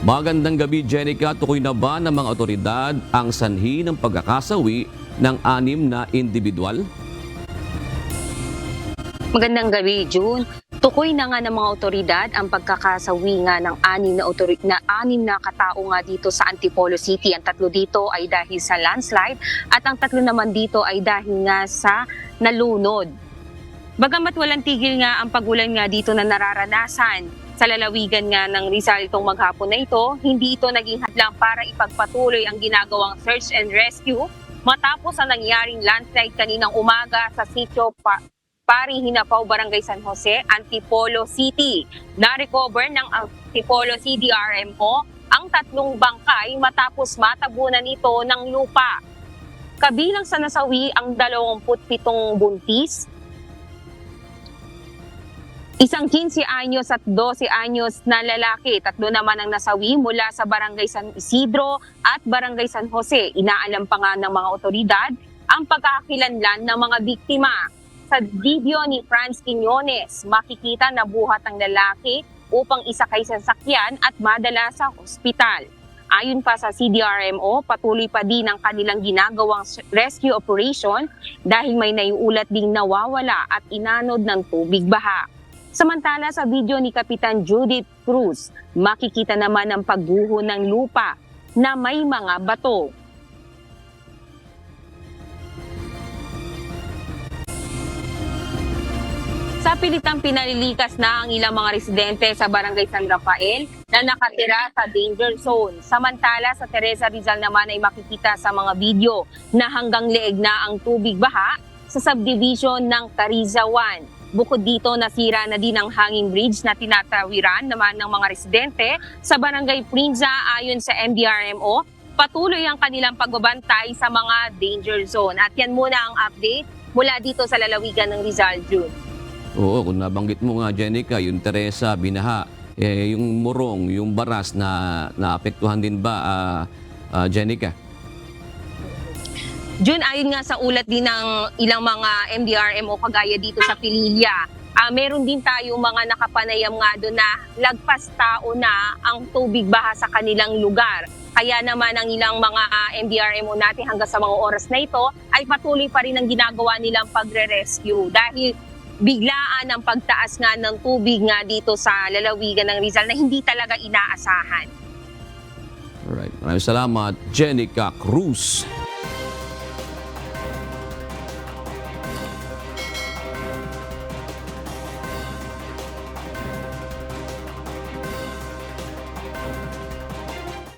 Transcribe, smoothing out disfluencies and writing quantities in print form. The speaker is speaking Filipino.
Magandang gabi, Jenica. Tukoy na ba ng mga otoridad ang sanhi ng pagkakasawi ng 6 na individual? Magandang gabi, June. Tukoy na nga ng mga otoridad ang pagkakasawi nga ng 6 na katao nga dito sa Antipolo City. Ang 3 dito ay dahil sa landslide at ang 3 naman dito ay dahil nga sa nalunod. Bagamat walang tigil nga ang pagulan nga dito na nararanasan sa lalawigan nga ng Rizal itong maghapon na ito, hindi ito naging hadlang para ipagpatuloy ang ginagawang search and rescue matapos ang nangyaring landslide kaninang umaga sa sitio Pari Hinapaw, Barangay San Jose, Antipolo City. Na-recover ng Antipolo CDRMO ang 3 bangkay matapos matabunan ito ng lupa. Kabilang sa nasawi ang 27 buntis, isang 15 anyos at 12 anyos na lalaki. 3 naman ang nasawi mula sa Barangay San Isidro at Barangay San Jose. Inaalam pa nga ng mga otoridad ang pagkakakilanlan ng mga biktima. Sa video ni Franz Quiñones, makikita na buhat ang lalaki upang isakay sa sasakyan at madala sa ospital. Ayon pa sa CDRMO, patuloy pa din ang kanilang ginagawang rescue operation dahil may naiulat ding nawawala at inanod ng tubig baha. Samantala sa video ni Kapitan Judith Cruz, makikita naman ang pagguho ng lupa na may mga bato. Sa pilitang pinalilikas na ang ilang mga residente sa Barangay San Rafael na nakatira sa danger zone. Samantala sa Teresa Rizal naman ay makikita sa mga video na hanggang leeg na ang tubig baha sa subdivision ng Cariza 1. Bukod dito, nasira na din ang hanging bridge na tinatawiran naman ng mga residente sa Barangay Prinza. Ayon sa MDRMO, patuloy ang kanilang pagbabantay sa mga danger zone. At yan muna ang update mula dito sa lalawigan ng Rizal, June. Oo, kung nabanggit mo nga, Jenica, yung Teresa, binaha, yung Morong, yung Baras na naapektuhan din ba, Jenica? June, ayon nga sa ulat din ng ilang mga MDRMO kagaya dito sa Pililya, meron din tayong mga nakapanayam nga doon na lagpas tao na ang tubig baha sa kanilang lugar. Kaya naman ang ilang mga MDRMO natin hanggang sa mga oras na ito ay patuloy pa rin ang ginagawa nilang pagre-rescue dahil biglaan ang pagtaas nga ng tubig nga dito sa lalawigan ng Rizal na hindi talaga inaasahan. Alright, maraming salamat, Jenica Cruz.